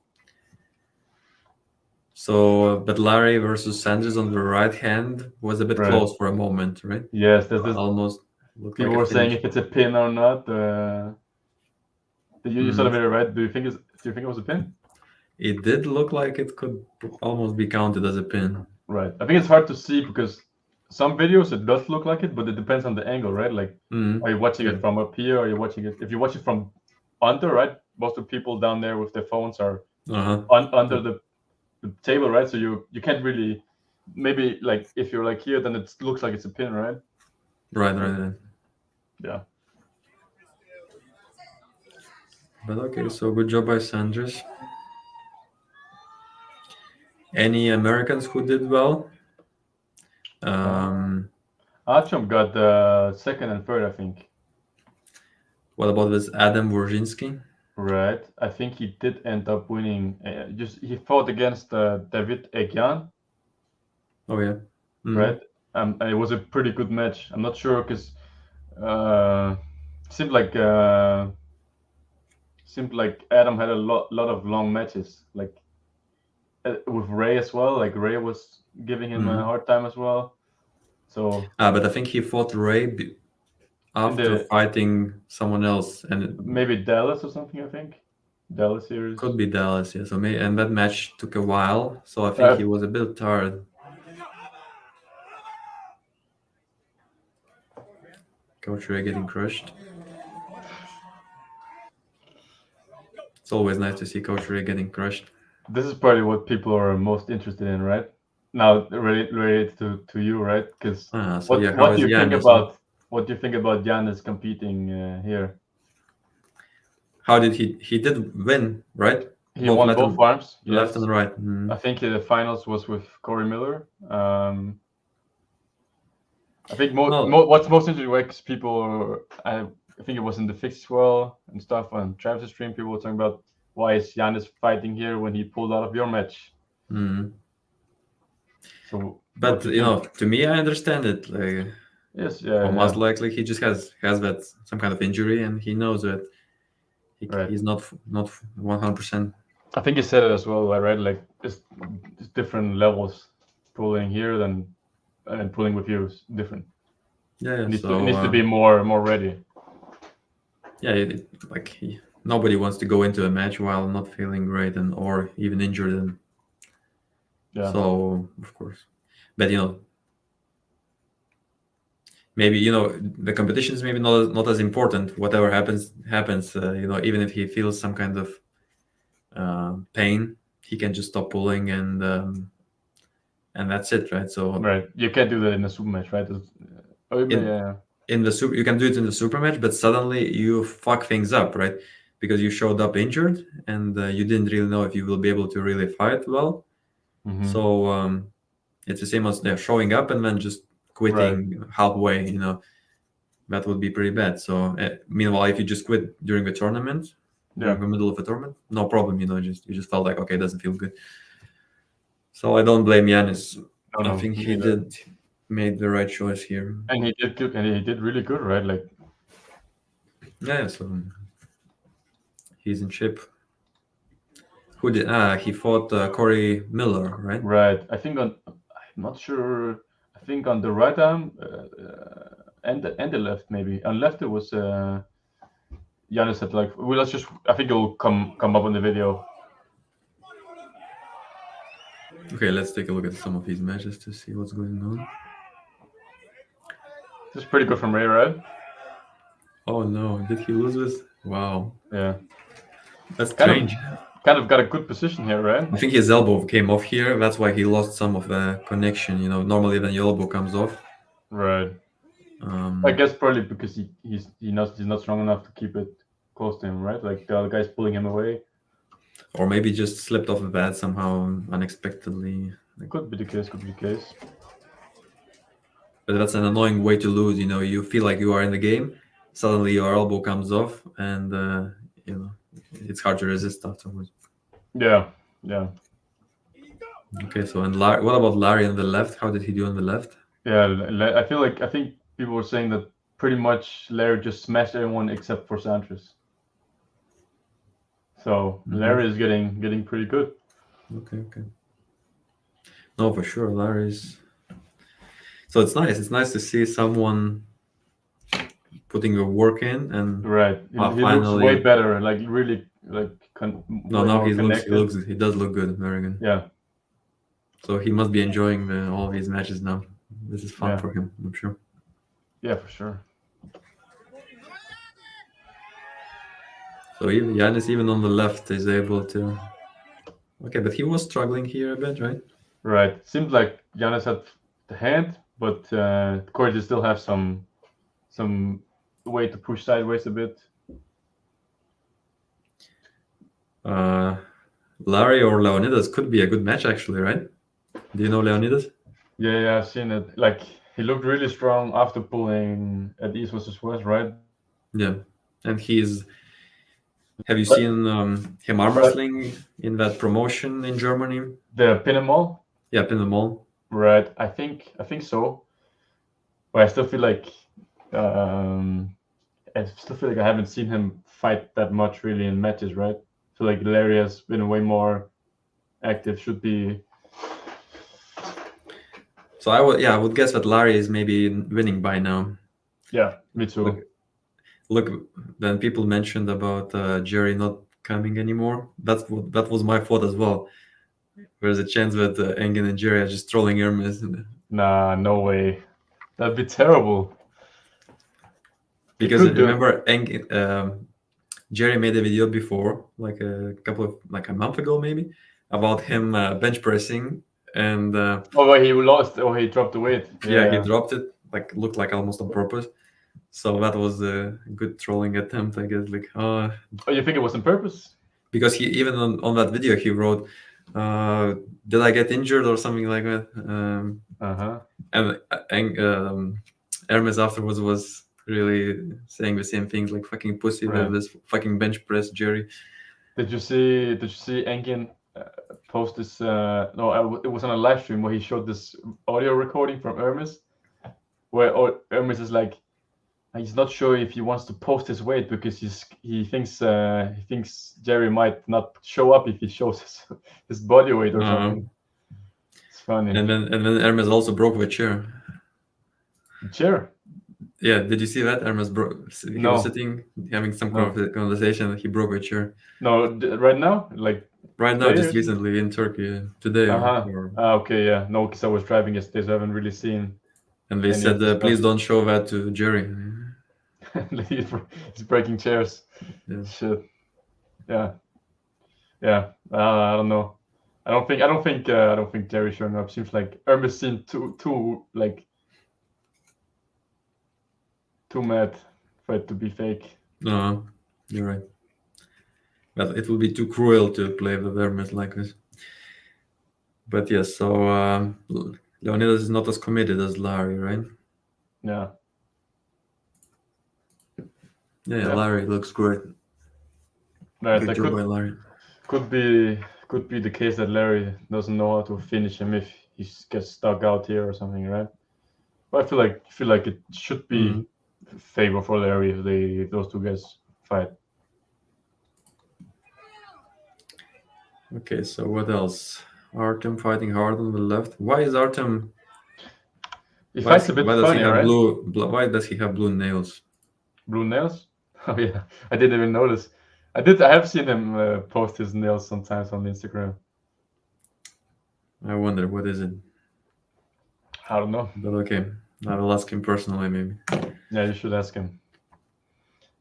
So, but Larry versus Sanders on the right hand was a bit Right. close for a moment, right? Yes, there's this. Almost looked People like a were saying finish. if it's a pin or not. You saw the Mm. video, right? Do you think it was a pin? It did look like it could almost be counted as a pin. Right. I think it's hard to see because some videos it does look like it, but it depends on the angle, right? Like, are you watching it from up here? Or are you watching it? If you watch it from under, right? Most of the people down there with their phones are under the table, right? So you can't really. Maybe like if you're like here, then it looks like it's a pin, right? Right. Yeah. But okay, so good job by Sanders. Any Americans who did well? Artyom got the second and third, I think. What about this Adam Wojcinski? Right. I think he did end up winning. He fought against David Egyan. Oh yeah. Right. It was a pretty good match. I'm not sure because seemed like Adam had a lot of long matches, like with Ray as well. Like Ray was giving him a hard time as well. So. But I think he fought Ray after fighting someone else, and maybe Dallas or something. I think Dallas series could be Dallas. Yeah. So maybe, and that match took a while. So I think he was a bit tired. Coach Ray getting crushed. It's always nice to see Coach Ray getting crushed. This is probably what people are most interested in, right? Now related to you, right? Because what do you think about Giannis competing here? How did he did win, right? He won both arms, left and right. I think the finals was with Corey Miller. I think what's most interesting, right? Because people I think it was in the fixed as well and stuff on Travis' stream. People were talking about why is Giannis fighting here when he pulled out of your match. So, but to me, I understand it. Like, yes, most likely he just has that some kind of injury, and he knows that he's not 100%. I think he said it as well. I read like it's different levels. Pulling here than and pulling with you is different. Yeah, it needs to be more ready. Yeah, nobody wants to go into a match while not feeling great or even injured. And so of course, but maybe the competition is maybe not as important. Whatever happens. Even if he feels some kind of pain, he can just stop pulling and that's it, right? So you can't do that in a super match, right? In the super, you can do it in the super match, but suddenly you fuck things up, right? Because you showed up injured and you didn't really know if you will be able to really fight well. So it's the same as they're showing up and then just quitting halfway. That would be pretty bad. So meanwhile, if you just quit during the tournament, during the middle of the tournament, no problem. You just felt like, okay, it doesn't feel good. So I don't blame Giannis. I think he made the right choice here. And he did good, and he did really good, right? Like, yeah. So he's in shape. Who did? He fought Corey Miller, right? Right. I think I'm not sure. I think on the right arm and the left, maybe. On left it was Giannis had like. Well, let's just. I think it will come up on the video. Okay, let's take a look at some of his matches to see what's going on. This is pretty good from Ray, right? Oh no, did he lose this? Wow. Yeah. That's strange. Kind of got a good position here, right? I think his elbow came off here. That's why he lost some of the connection. Normally when your elbow comes off. Right. I guess probably because he's not strong enough to keep it close to him, right? Like the other guy's pulling him away. Or maybe just slipped off the bat somehow unexpectedly. Could be the case. But that's an annoying way to lose. You feel like you are in the game. Suddenly your elbow comes off, and it's hard to resist afterwards. Yeah, yeah, Okay, so and Larry, what about Larry on the left? How did he do on the left? yeah. I think people were saying that pretty much Larry just smashed everyone except for Sanchez. So Larry is getting pretty good. Okay, okay. No, for sure, Larry's. So it's nice. It's nice to see someone putting the work in and Right. He looks way finally. better. Like really, like No, way now more connected. he does look good, very good. Yeah. So he must be enjoying all these matches now. This is fun Yeah. for him, I'm sure. Yeah, for sure. So even Giannis, even on the left, is able to. Okay, but he was struggling here a bit, right? Right. Seemed like Giannis had the hand, but Corey did still have some way to push sideways a bit. Larry or Leonidas could be a good match, actually, right? Do you know Leonidas? Yeah, I've seen it. Like he looked really strong after pulling at East versus West, right? Yeah, and he's. Have you seen him arm wrestling in that promotion in Germany? The pin and mall? Yeah, Pin the Mall. Right. I think so. But I still feel like I haven't seen him fight that much really in matches, right? I feel like Larry has been way more active. Should be. So I would guess that Larry is maybe winning by now. Yeah, me too. Look, then people mentioned about Jerry not coming anymore. That was my thought as well. There's a chance that Engin and Jerry are just trolling Hermes. Nah, no way. That'd be terrible. Because remember, Jerry made a video before, like a month ago maybe, about him bench pressing and. He lost. He dropped the weight. Yeah, he dropped it. Like looked like almost on purpose. So that was a good trolling attempt, I guess. Like, oh, you think it was on purpose? Because he even on that video he wrote, "Did I get injured or something like that?" And Hermes afterwards was really saying the same things, like "fucking pussy," Right. this fucking bench press, Jerry. Did you see Engin post this? No, it was on a live stream where he showed this audio recording from Hermes, where Hermes is like, he's not sure if he wants to post his weight because he thinks Jerry might not show up if he shows his body weight or something. It's funny. And then Hermes also broke the chair. Chair? Yeah, did you see that? Hermes broke. He was sitting having some conversation. He broke a chair. No, right now, like right now, just recently in Turkey today. Okay, yeah, no, because I was driving yesterday, so I haven't really seen. And they said, please don't show that to Jerry. He's breaking chairs. Yeah. Shit. Yeah. I don't know. I don't think Jerry's showing up. Seems like Hermes seemed too mad for it to be fake. No, you're right. But it would be too cruel to play with Hermes like this. But yes, so Leonidas is not as committed as Larry, right? Yeah. Yeah, Larry looks great. Good job by Larry. Could be the case that Larry doesn't know how to finish him if he gets stuck out here or something, right? But I feel like it should be favor for Larry if those two guys fight. Okay, so what else? Artem fighting hard on the left. Why is Artem? He fights a bit funny, right? Why does he have blue nails? Blue nails? Oh yeah, I didn't even notice. I have seen him post his nails sometimes on Instagram. I wonder what is it. I don't know. But okay, I will ask him personally, maybe. Yeah, you should ask him.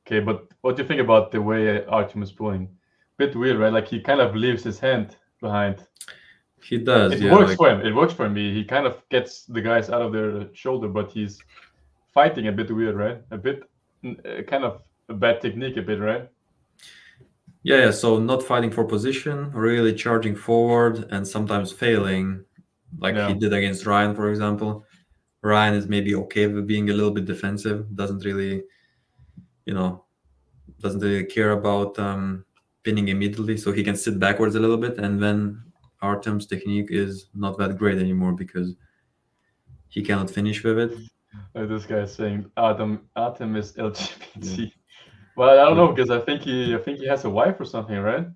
Okay, but what do you think about the way Artem is pulling? Bit weird, right? Like he kind of leaves his hand behind. He does. It works for him. It works for him. He kind of gets the guys out of their shoulder, but he's fighting a bit weird, right? A bit, kind of a bad technique, a bit, right? Yeah. So not fighting for position, really charging forward, and sometimes failing, like he did against Ryan, for example. Ryan is maybe okay with being a little bit defensive. Doesn't really care about pinning immediately, so he can sit backwards a little bit, and then Artem's technique is not that great anymore because he cannot finish with it. This guy is saying Artem is LGBT. Yeah. Well, I don't know because I think he has a wife or something, right?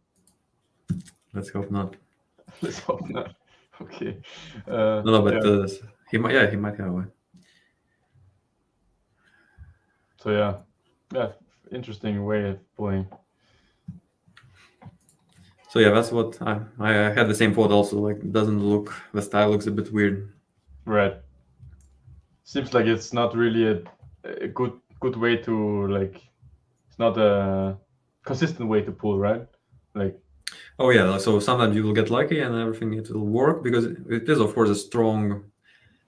Let's hope not. Let's hope not. Okay. No, but he might have a wife. So yeah, interesting way of playing. So yeah, that's what I had the same thought also. Like, it doesn't look, the style looks a bit weird. Right. Seems like it's not really a good way to, like, it's not a consistent way to pull, right? Like. Oh yeah, so sometimes you will get lucky and everything it will work because it is of course a strong.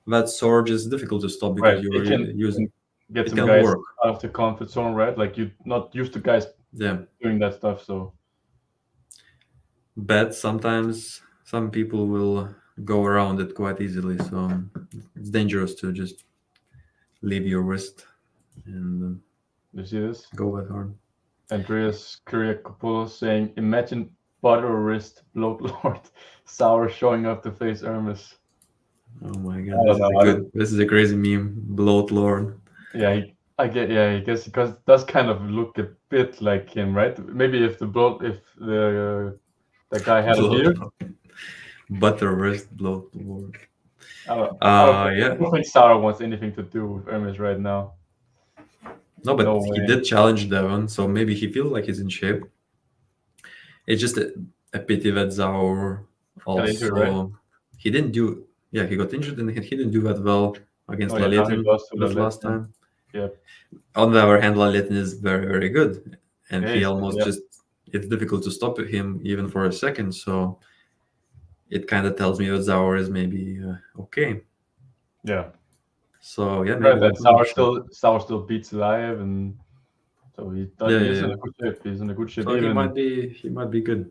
That surge is difficult to stop because you are using. Get some guys out of the comfort zone, right? Like, you're not used to guys doing that stuff, so. But sometimes some people will go around it quite easily, so it's dangerous to just leave your wrist and you see this? Go that hard. Andreas Kyriakopoulos saying, "Imagine butter wrist bloat lord Sour showing up to face Hermes." Oh my god, this is a crazy meme. Bloat lord. Yeah, I guess because it does kind of look a bit like him, right? Maybe if the guy had a beard. Butter wrist bloat lord. I don't think Sour wants anything to do with Hermes right now. No, but he did challenge Devon, so maybe he feels like he's in shape. It's just a pity that Zaur also injured, right? He didn't do. Yeah, he got injured and he didn't do that well against Laletin this last time. Yeah. On the other hand, Laletin is very, very good, and he almost just. It's difficult to stop him even for a second, so it kind of tells me that Zaur is maybe okay. Yeah. So yeah, maybe that Sour still beats live, and so he's in a good shape. He's in a good shape. So he might be good.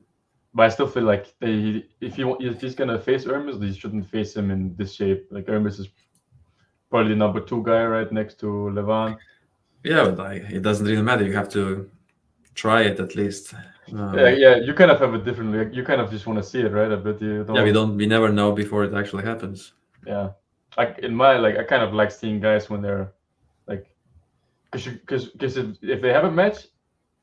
But I still feel like if he's gonna face Hermes, he shouldn't face him in this shape. Like, Hermes is probably the number 2 guy right next to Levan. Yeah, but it doesn't really matter. You have to try it at least. Yeah, you kind of have a different. Like, you kind of just want to see it, right? But you don't. Yeah, we never know before it actually happens. Yeah, like I kind of like seeing guys when they're like, because if they have a match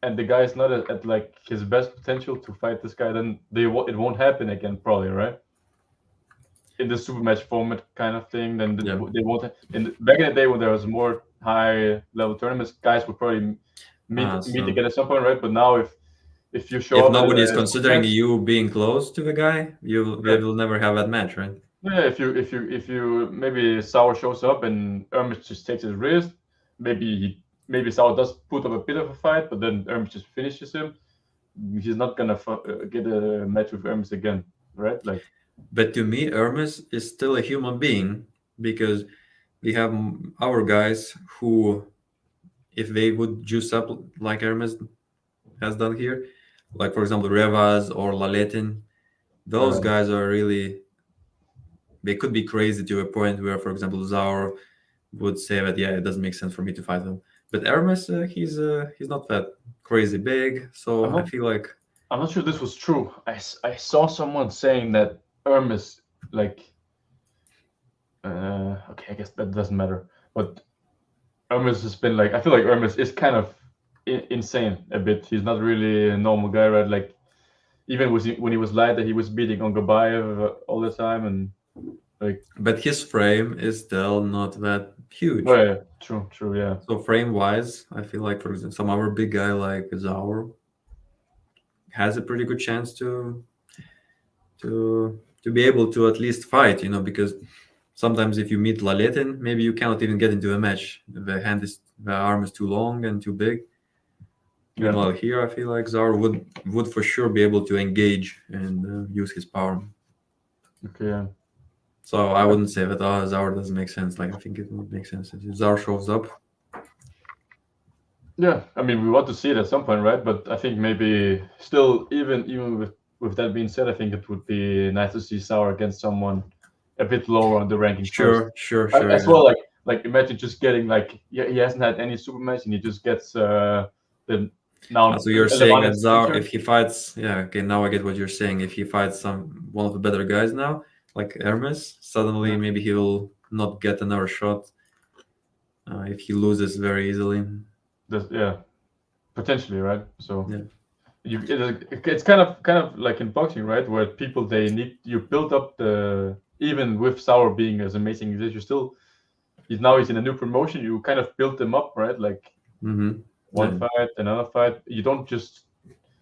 and the guy is not at like his best potential to fight this guy, then it won't happen again, probably, right? In the super match format kind of thing, then they won't. Back in the day when there was more high level tournaments, guys would probably meet again at some point, right? But now if you show if up, nobody is considering you being close to the guy, you will never have that match, right? Yeah, if you maybe Sour shows up and Hermes just takes his wrist, maybe Sour does put up a bit of a fight, but then Hermes just finishes him. He's not gonna get a match with Hermes again, right? Like, but to me, Hermes is still a human being because we have our guys who, if they would juice up like Hermes has done here, like for example Revaz or Laletin, those guys are really. They could be crazy to a point where, for example, Zaur would say that it doesn't make sense for me to fight him. But Hermes, he's not that crazy big, so I feel like I'm not sure this was true. I saw someone saying that Hermes, like, okay, I guess that doesn't matter. But Hermes has been like, I feel like Hermes is kind of insane a bit. He's not really a normal guy, right? Like, even when he was lighter, he was beating on Gobayev all the time, and like. But his frame is still not that huge. Oh yeah, true, yeah. So frame wise, I feel like, for example, some other big guy like Zaur has a pretty good chance to be able to at least fight, because sometimes if you meet Laletin, maybe you cannot even get into a match. The arm is too long and too big. Meanwhile, here I feel like Zaur would for sure be able to engage and use his power. Okay. Yeah. So I wouldn't say that Zaur doesn't make sense. Like, I think it would make sense if Zaur shows up. Yeah, I mean, we want to see it at some point, right? But I think maybe still, even with that being said, I think it would be nice to see Zaur against someone a bit lower on the ranking. Sure. As well, like imagine just getting like he hasn't had any super match and he just gets the Now, So you're Devon saying that is Zhao, injured. if he fights, yeah, okay, now I get what you're saying. If he fights one of the better guys now, like Hermes, suddenly maybe he will not get another shot if he loses very easily. Yeah, potentially, right? So Yeah. it's kind of like in boxing, right? Where people you build up even with Sauer being as amazing as you still he's in a new promotion. You kind of build them up, right? Like one fight, another fight. You don't just.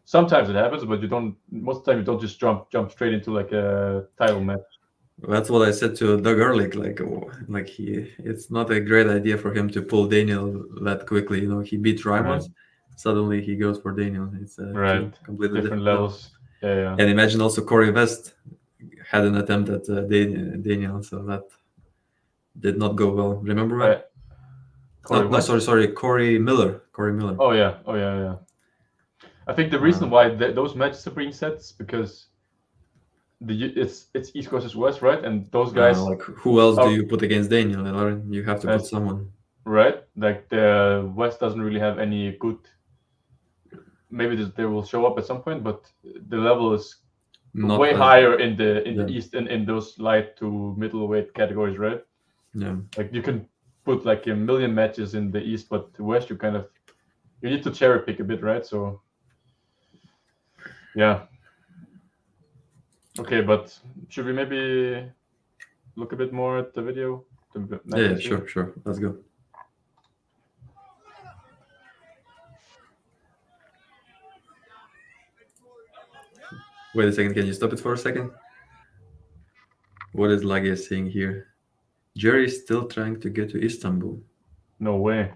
Sometimes it happens, but you don't. Most of the time, you don't just jump straight into like a title match. That's what I said to Doug Ehrlich. It's not a great idea for him to pull Daniel that quickly. You know, he beat Ramos, suddenly he goes for Daniel. It's two completely different levels. Yeah. And imagine also Corey West had an attempt at Daniel, so that did not go well. Remember that? Sorry, Corey Miller. Oh yeah. I think the reason why those matches are being set is because it's East versus West, right? And those guys. Like who else do you put against Daniel? You have to put someone. Right, like the West doesn't really have any good. Maybe they will show up at some point, but the level is not way higher in the East and in those light to middleweight categories, right? Yeah. Like you can put like a million matches in the East, but the West you need to cherry pick a bit, right? So yeah. Okay, but should we maybe look a bit more at the video? Yeah, sure. Let's go. Wait a second, can you stop it for a second? What is Lage saying here? Jerry is still trying to get to Istanbul. No way.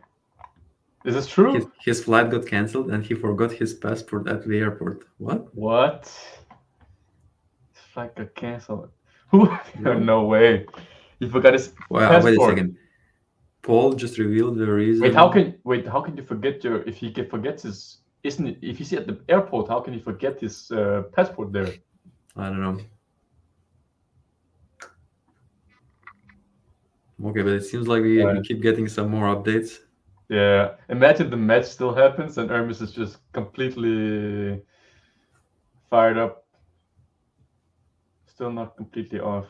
Is this true? His flight got cancelled and he forgot his passport at the airport. What? His flight got cancelled. No way. He forgot his passport. Wait a second. Paul just revealed the reason. Wait, how can you forget if he forgets his? Isn't it, if he's at the airport, how can he forget his passport there? I don't know. Okay, but it seems like we keep getting some more updates. Yeah, imagine the match still happens and Hermes is just completely fired up. Still not completely off.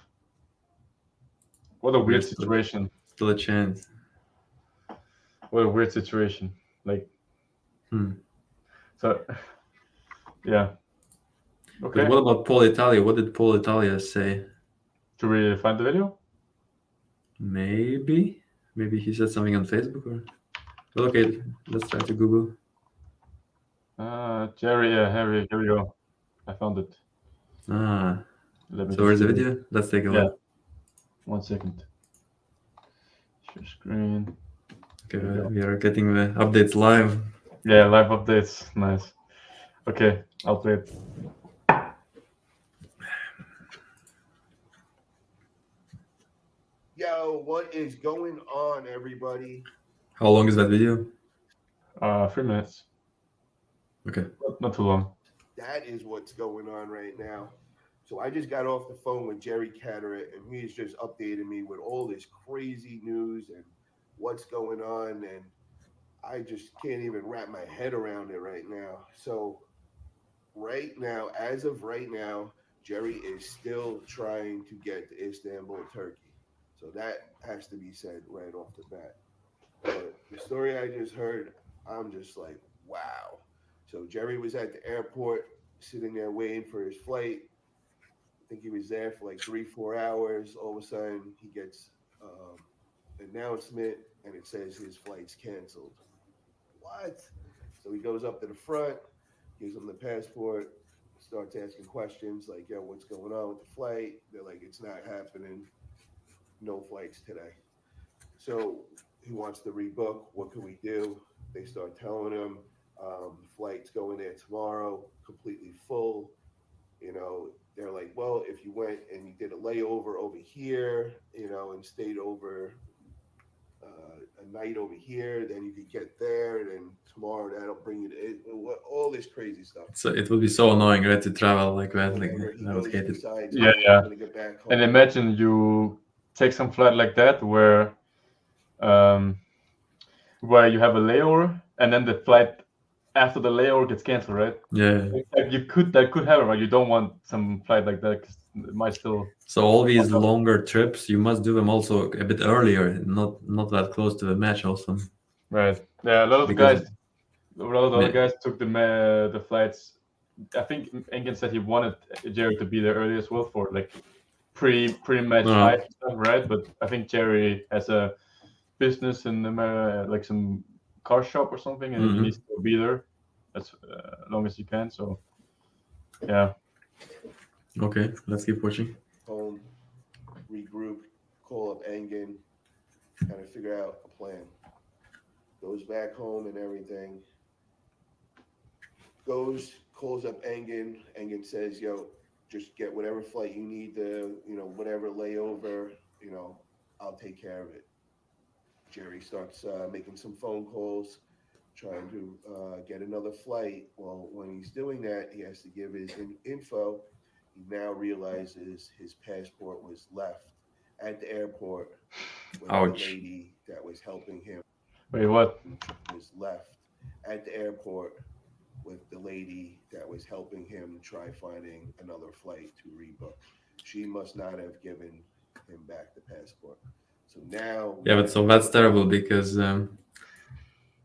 What a weird situation. Still a chance. What a weird situation. Like. So, yeah. Okay. But what about Paul Italia? What did Paul Italia say? Should we find the video? Maybe he said something on Facebook or. Well, okay, let's try to Google. Jerry, here we go. I found it. So where's the video? Let's take a look. 1 second. Share screen. Okay, we are getting the updates live. Yeah, live updates. Nice. Okay, I'll play it. Yo, what is going on, everybody? How long is that video? 3 minutes. Okay. Not too long. That is what's going on right now. So I just got off the phone with Jerry Catterett, and he's just updating me with all this crazy news and what's going on, and I just can't even wrap my head around it right now. So right now, as of right now, Jerry is still trying to get to Istanbul, Turkey. So that has to be said right off the bat. But the story I just heard, I'm just like, wow. So Jerry was at the airport, sitting there waiting for his flight. I think he was there for like 3-4 hours. All of a sudden, he gets an announcement, and it says his flight's canceled. What? So he goes up to the front, gives them the passport, starts asking questions like, yo, what's going on with the flight? They're like, it's not happening. No flights today. So he wants to rebook. What can we do? They start telling him the flight's going there tomorrow, completely full. You know, they're like, well, if you went and you did a layover over here, you know, and stayed over a night over here, then you could get there, and then tomorrow that'll bring you to all this crazy stuff. So it would be so annoying, right, to travel like that. Like I would hate it. Yeah. And imagine you take some flight like that where you have a layover, and then the flight after the layover gets canceled, right? Yeah. Like that could happen, right? You don't want some flight like that because it might still. So all these longer trips, you must do them also a bit earlier, not that close to the match. Also, Right. Yeah, a lot of because other guys took the flights. I think Engen said he wanted Jerry to be there early as well for like pre-match hype stuff, right? But I think Jerry has a business in like some car shop or something, and he needs to be there as long as he can. So, yeah. Okay, let's keep watching. Home, regroup, call up Engen, kind of figure out a plan. Goes back home and everything. Calls up Engen. Engen says, "Yo, just get whatever flight you need to, whatever layover, I'll take care of it." Jerry starts making some phone calls, trying to get another flight. Well, when he's doing that, he has to give his info. He now realizes his passport was left at the airport with the lady that was helping him. Wait, what? Was left at the airport with the lady that was helping him try finding another flight to rebook. She must not have given him back the passport. So now, but so that's terrible because that's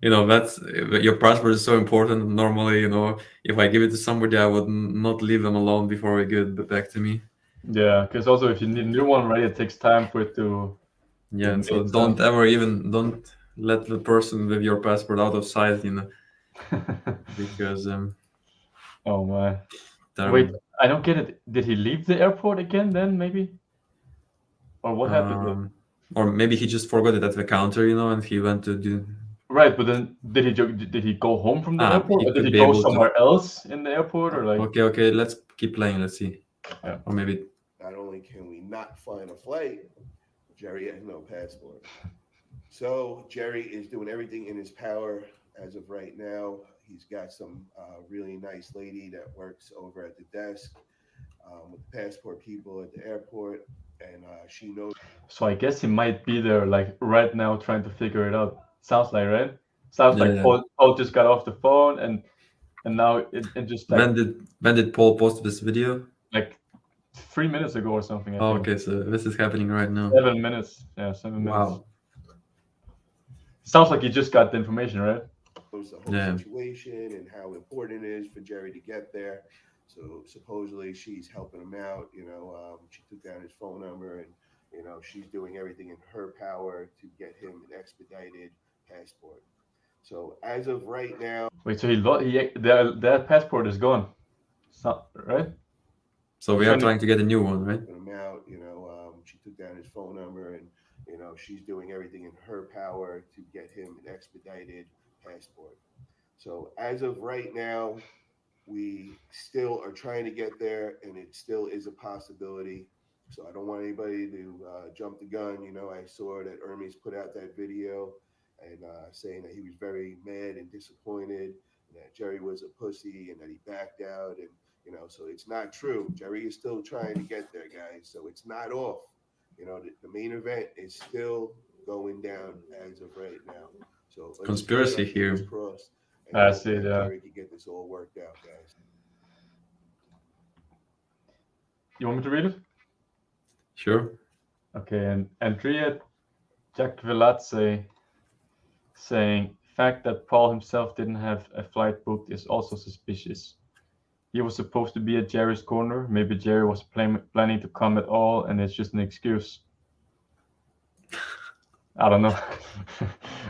your passport is so important. Normally, if I give it to somebody, I would not leave them alone before we give it back to me. Yeah, because also if you need a new one, right, it takes time for it to. Yeah, and so don't let the person with your passport out of sight, because. Oh my! Wait, I don't get it. Did he leave the airport again? Then maybe. Or what happened? Or maybe he just forgot it at the counter, and he went to do. Right, but then did he go home from the airport, or did he go somewhere else in the airport, or like? Okay, let's keep playing. Let's see. Yeah. Or maybe. Not only can we not find a flight, Jerry has no passport. So Jerry is doing everything in his power as of right now. He's got some really nice lady that works over at the desk with the passport people at the airport, and she knows. So I guess he might be there, like right now, trying to figure it out. Sounds like, right? Sounds like Paul just got off the phone, and now it just like. When did Paul post this video? Like 3 minutes ago or something. I think. Okay, so this is happening right now. 7 minutes. Yeah, 7 minutes. Wow. Sounds like you just got the information, right? The whole situation and how important it is for Jerry to get there. So supposedly she's helping him out. She took down his phone number, and she's doing everything in her power to get him an expedited passport. So as of right now, wait. So that passport is gone, right? So we are trying to get a new one, right? Him out. She took down his phone number, and she's doing everything in her power to get him an expedited passport. So as of right now, we still are trying to get there, and it still is a possibility. So I don't want anybody to jump the gun. I saw that Hermes put out that video and saying that he was very mad and disappointed, and that Jerry was a pussy and that he backed out. And, so it's not true. Jerry is still trying to get there, guys. So it's not off. The main event is still going down as of right now. So conspiracy here. I see. Yeah. Jerry can get this all worked out, guys. You want me to read it? Sure. Okay, and Andrea Jacquelatze saying, fact that Paul himself didn't have a flight booked is also suspicious. He was supposed to be at Jerry's corner. Maybe Jerry was planning to come at all, and it's just an excuse. I don't know.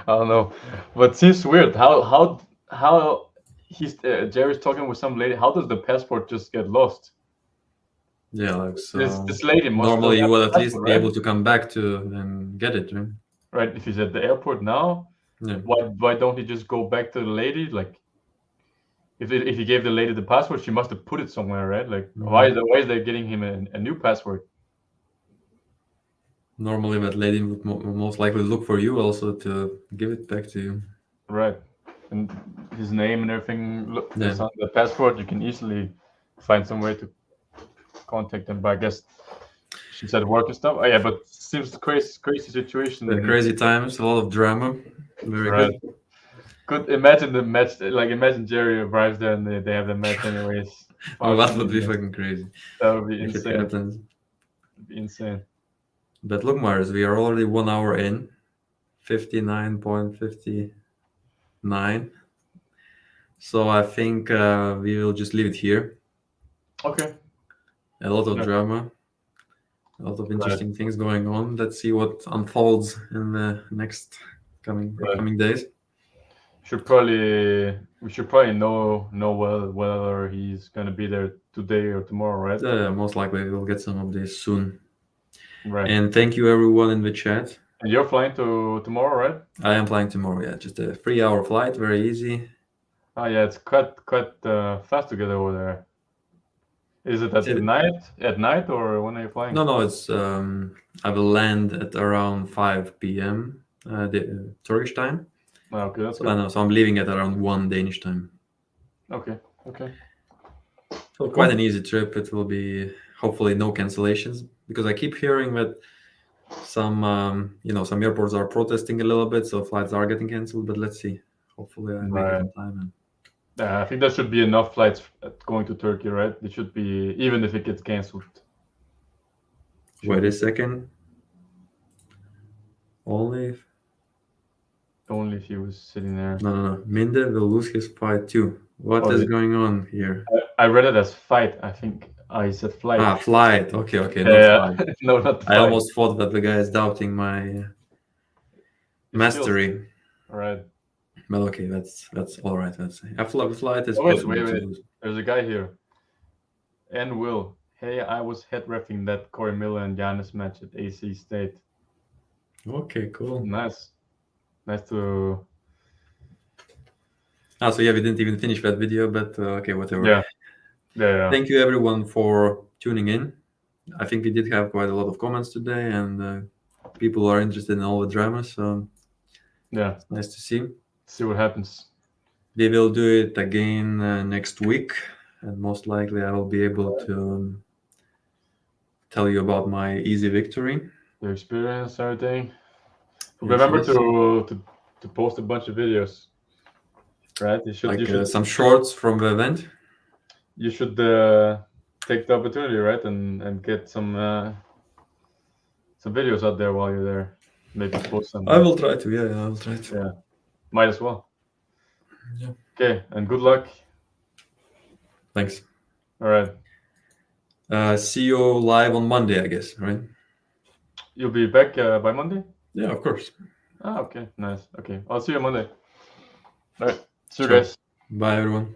I don't know, but it seems weird. How he's Jerry's talking with some lady. How does the passport just get lost? Yeah, like so. This lady must normally you would at least be able to come back to and get it, right? Right. If he's at the airport now, why don't he just go back to the lady? Like, if he gave the lady the password, she must have put it somewhere, right? Like, why is they getting him a new password? Normally, that lady would most likely look for you also to give it back to you. Right, and his name and everything is on the passport. You can easily find some way to contact them. But I guess she's at work and stuff. Oh yeah, but seems crazy situation. Crazy times, a lot of drama. Very good. Could imagine the match. Like imagine Jerry arrives there and they have the match anyways. Oh, that would be fucking crazy. That would be if insane. it happens. It'd be insane. But look, Mars, we are already 1 hour in, 59.59. So I think we will just leave it here. Okay. A lot of drama, a lot of interesting things going on. Let's see what unfolds in the next coming days. We should probably know whether he's gonna be there today or tomorrow, right? Most likely we'll get some updates soon. Right. And thank you everyone in the chat. And you're flying tomorrow, right? I am flying tomorrow. Yeah, just a 3-hour flight, very easy. Oh yeah, it's quite fast to get over there. Is it at night? At night or when are you flying? No, it's I will land at around 5 p.m. The Turkish time. Okay, that's so good. I know. So I'm leaving at around 1 Danish time. Okay. So quite an easy trip. It will be hopefully no cancellations, because I keep hearing that some some airports are protesting a little bit, so flights are getting canceled. But let's see. Hopefully I make it on time. I think there should be enough flights going to Turkey, right? It should be, even if it gets cancelled. Wait a second. Only if he was sitting there. No. Minde will lose his fight too. What is going on here? I read it as fight. I think I said flight. Flight. Okay. Yeah. No, not I almost thought that the guy is doubting my mastery. All right. But okay, that's all right. Let's say a flight is wait. There's a guy here. And Will. Hey, I was head reffing that Corey Miller and Giannis match at AC State. Okay, cool. Nice to. So yeah, we didn't even finish that video, but okay, whatever. Yeah. Thank you everyone for tuning in. I think we did have quite a lot of comments today, and people are interested in all the drama. So yeah, it's nice to see. See what happens. We will do it again next week, and most likely I will be able to tell you about my easy victory. The experience, everything. Remember to post a bunch of videos, right? You should some shorts from the event. You should take the opportunity, right, and get some videos out there while you're there. Maybe post some. I will try to. Yeah, I will try to. Yeah, might as well. Yeah. Okay, and good luck. Thanks. All right. See you live on Monday, I guess, right? You'll be back by Monday? Yeah, of course. Okay, nice. Okay, I'll see you Monday. All right. See you guys. Bye, everyone.